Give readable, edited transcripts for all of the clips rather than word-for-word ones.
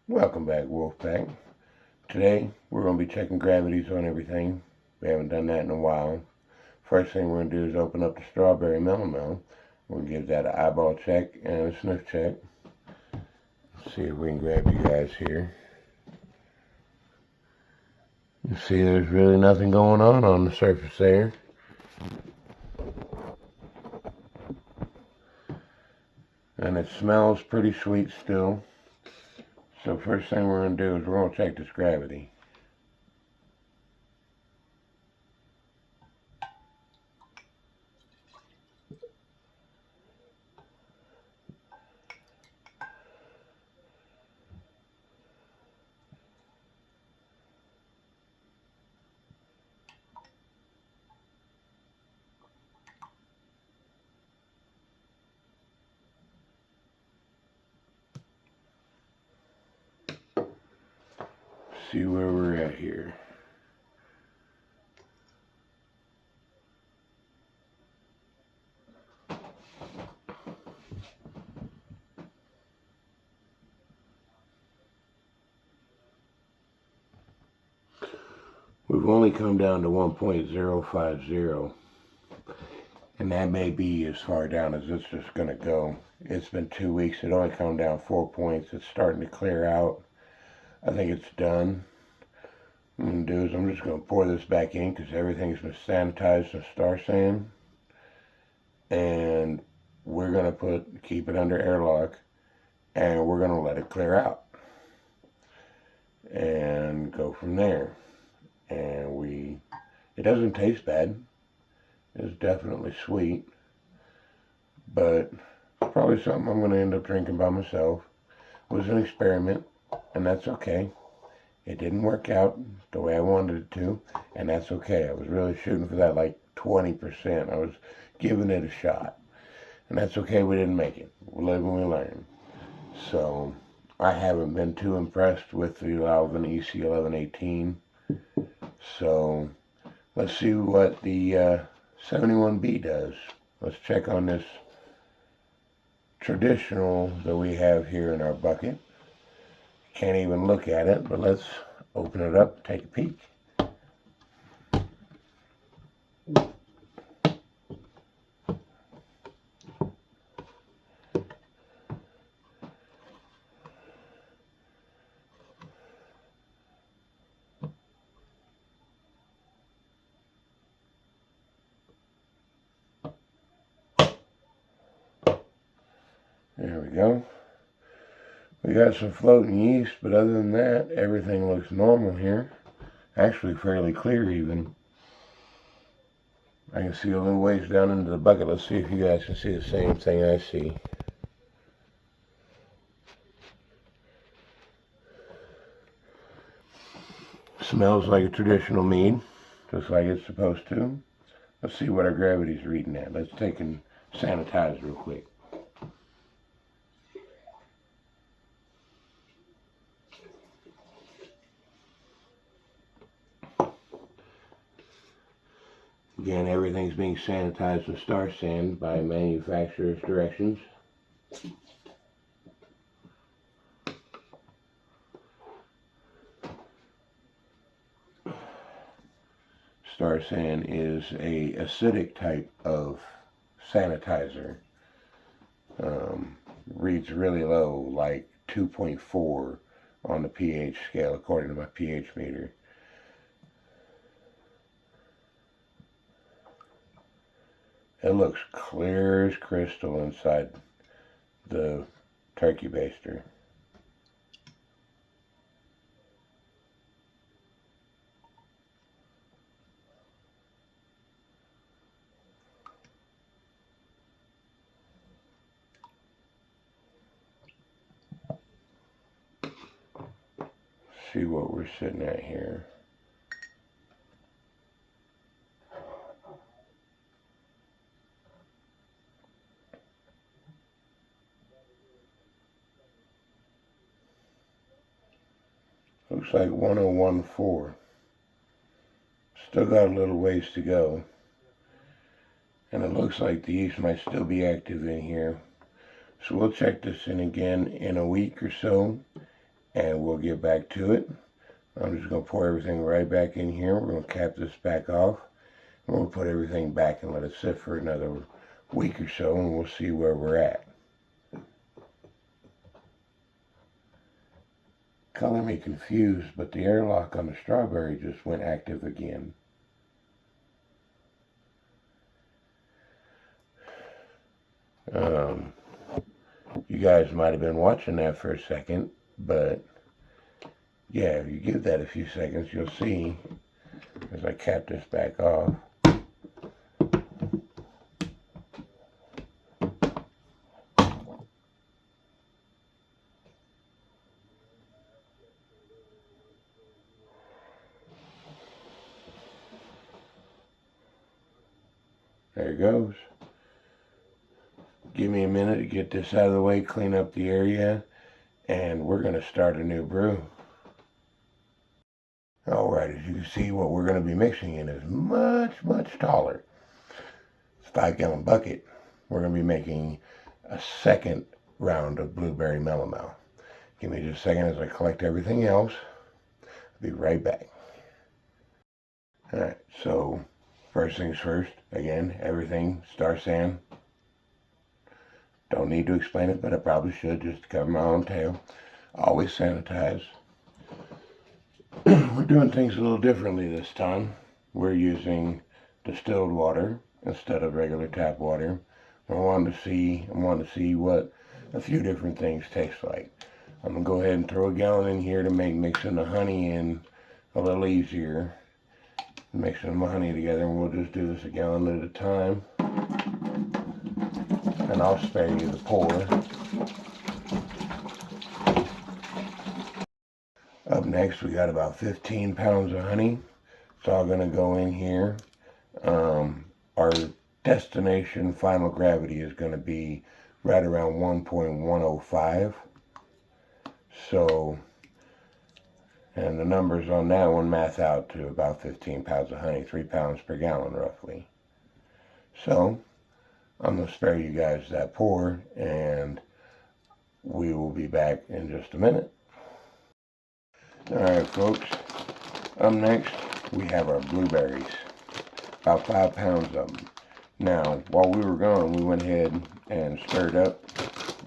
Welcome back, Wolfpack. Today, we're going to be checking gravities on everything. We haven't done that in a while. First thing we're going to do is open up the strawberry Melomel. We'll give that an eyeball check and a sniff check. Let's see if we can grab you guys here. You see there's really nothing going on the surface there. And it smells pretty sweet still. So first thing we're going to do is we're going to check this gravity. See where we're at here. We've only come down to 1.050, and that may be as far down as it's just going to go. It's been 2 weeks. It only come down 4 points. It's starting to clear out. I think it's done. What I'm going to do is I'm just going to pour this back in because everything's been sanitized with star sand. And we're going to keep it under airlock, and we're going to let it clear out and go from there. And it doesn't taste bad. It's definitely sweet, but it's probably something I'm going to end up drinking by myself. It was an experiment, and that's okay. It didn't work out the way I wanted it to, and that's okay. I was really shooting for that like 20%. I was giving it a shot, and that's okay. We didn't make it. We live and we learn. So I haven't been too impressed with the EC1118. So let's see what the 71B does. Let's check on this traditional that we have here in our bucket. Can't even look at it, but let's open it up and take a peek. There we go. We got some floating yeast, but other than that, everything looks normal here. Actually fairly clear even. I can see a little ways down into the bucket. Let's see if you guys can see the same thing I see. Smells like a traditional mead, just like it's supposed to. Let's see what our gravity's reading at. Let's take and sanitize real quick. Again, everything's being sanitized with star sand by manufacturer's directions. Star sand is a acidic type of sanitizer. Reads really low, like 2.4 on the pH scale according to my pH meter. It looks clear as crystal inside the turkey baster. See what we're sitting at here. Looks like 1014. Still got a little ways to go. And it looks like the yeast might still be active in here. So we'll check this in again in a week or so. and we'll get back to it. I'm just going to pour everything right back in here. We're going to cap this back off. And we'll put everything back and let it sit for another week or so, and we'll see where we're at. Color me confused, but the airlock on the strawberry just went active again. You guys might have been watching that for a second, but yeah, if you give that a few seconds, you'll see as I cap this back off. There it goes. Give me a minute to get this out of the way, clean up the area, and we're going to start a new brew. Alright, as you can see, what we're going to be mixing in is much taller. It's a 5-gallon bucket. We're going to be making a second round of blueberry melomel. Give me just a second as I collect everything else. I'll be right back. Alright, so first things first, again, everything star san. Don't need to explain it, but I probably should just to cover my own tail. Always sanitize. We're doing things a little differently this time. We're using distilled water instead of regular tap water. I wanted to see what a few different things taste like. I'm gonna go ahead and throw a gallon in here to make mixing the honey in a little easier. Mixing my honey together, and we'll just do this a gallon at a time. And I'll spare you the pour. Up next, we got about 15 pounds of honey. It's all going to go in here. Our destination final gravity is going to be right around 1.105. So, and the numbers on that one math out to about 15 pounds of honey, 3 pounds per gallon roughly. So, I'm going to spare you guys that pour, and we will be back in just a minute. Alright folks, up next we have our blueberries, about 5 pounds of them. Now, while we were gone, we went ahead and stirred up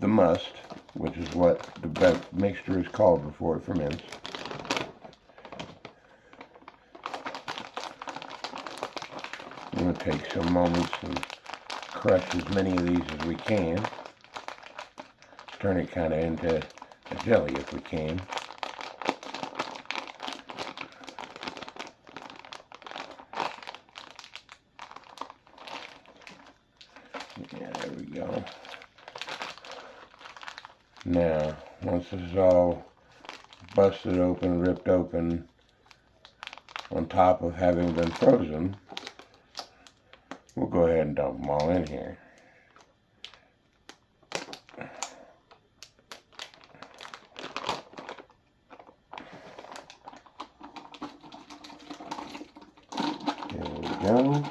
the must, which is what the mixture is called before it ferments. I'm going to take some moments and crush as many of these as we can. Turn it kind of into a jelly if we can. Yeah, there we go. Now, once this is all busted open, ripped open, on top of having been frozen, we'll go ahead and dump them all in here. There we go.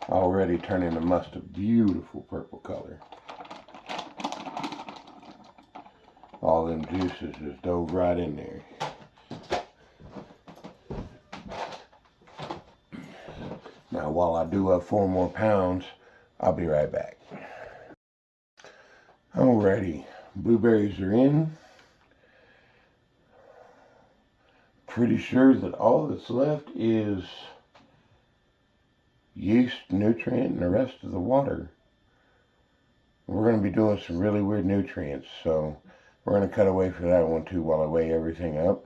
Already turning the must a beautiful purple color. All them juices just dove right in there. Now, while I do up 4 more pounds, I'll be right back. Alrighty, blueberries are in. Pretty sure that all that's left is yeast, nutrient, and the rest of the water. We're going to be doing some really weird nutrients, so we're going to cut away for that one too while I weigh everything up.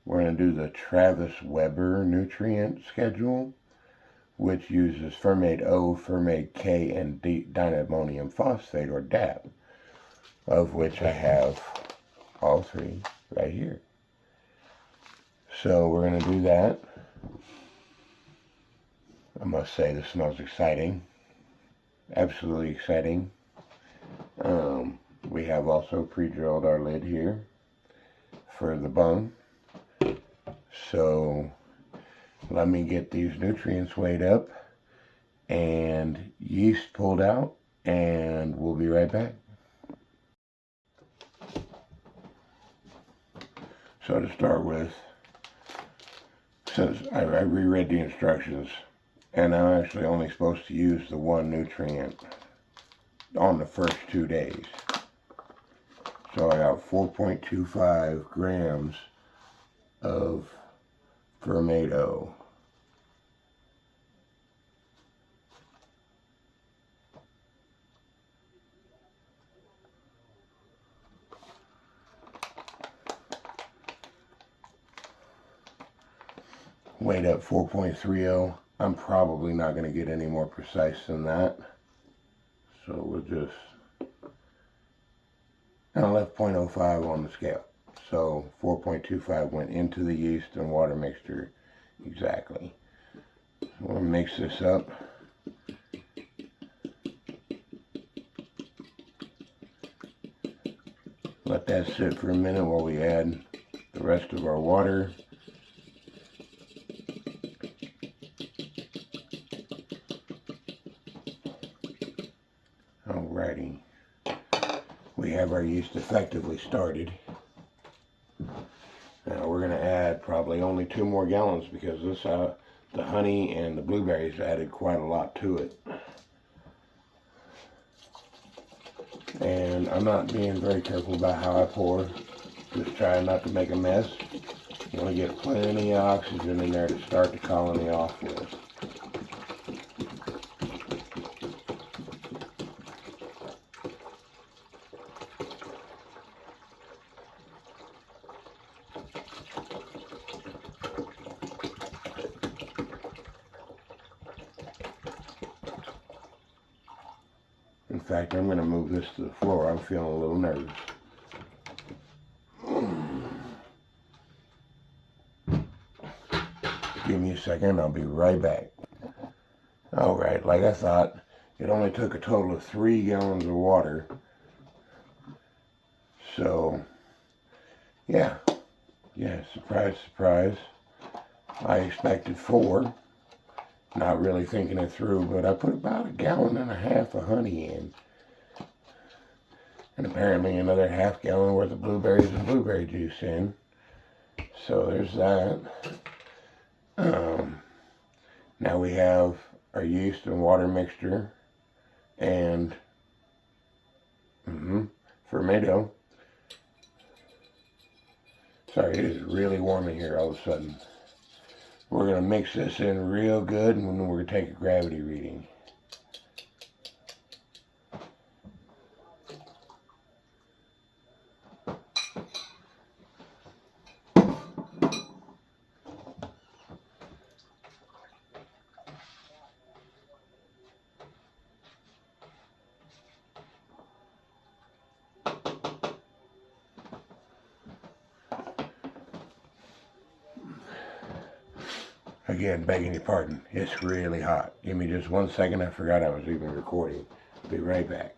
We're going to do the Travis Weber nutrient schedule, which uses fermate O, fermate K, and diammonium phosphate, or DAP, of which I have all 3 right here. So we're going to do that. I must say, this smells exciting. Absolutely exciting. We have also pre-drilled our lid here for the bung. So let me get these nutrients weighed up and yeast pulled out, and we'll be right back. So to start with, since I reread the instructions, and I'm actually only supposed to use the one nutrient on the first 2 days. So I got 4.25 grams of fermento. Weighed up 4.30. I'm probably not going to get any more precise than that. So we'll just, and I left 0.05 on the scale. So 4.25 went into the yeast and water mixture exactly. We'll mix this up. Let that sit for a minute while we add the rest of our water. Alrighty, we have our yeast effectively started. Now we're going to add probably only 2 more gallons because this the honey and the blueberries added quite a lot to it. And I'm not being very careful about how I pour, just trying not to make a mess. You want to get plenty of oxygen in there to start the colony off with. In fact, I'm going to move this to the floor. I'm feeling a little nervous. Give me a second, I'll be right back. Alright, like I thought, it only took a total of 3 gallons of water. So, yeah, surprise, surprise. I expected 4. Not really thinking it through, but I put about 1.5 gallons of honey in. And apparently another 1/2 gallon worth of blueberries and blueberry juice in. So there's that. Now we have our yeast and water mixture and fermento. Sorry, it is really warm in here all of a sudden. We're going to mix this in real good, and then we're going to take a gravity reading. Again, begging your pardon, it's really hot. Give me just 1 second, I forgot I was even recording. Be right back.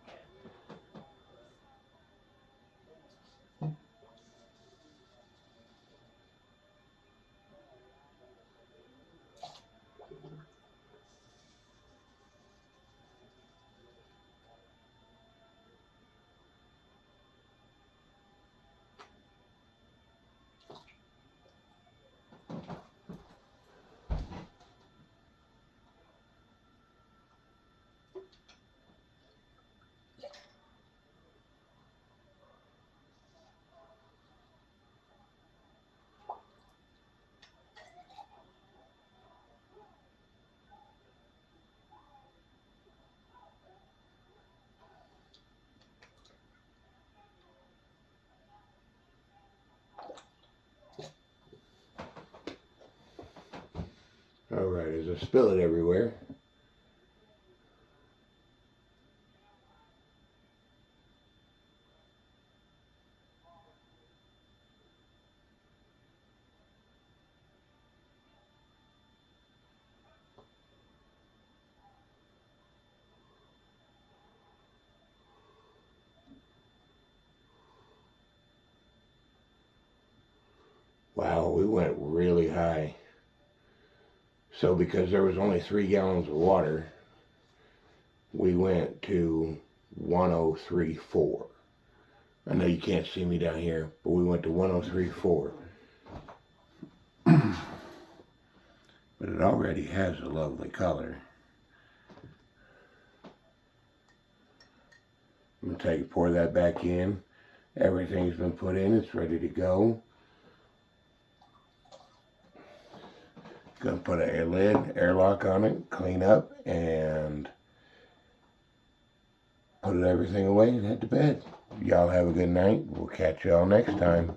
Alright, as I spill it everywhere. Wow, we went really high. So because there was only 3 gallons of water, we went to 103.4. I know you can't see me down here, but we went to 103.4. But it already has a lovely color. I'm going to pour that back in. Everything's been put in. It's ready to go. Going to put a lid, airlock on it, clean up, and put everything away and head to bed. Y'all have a good night. We'll catch y'all next time.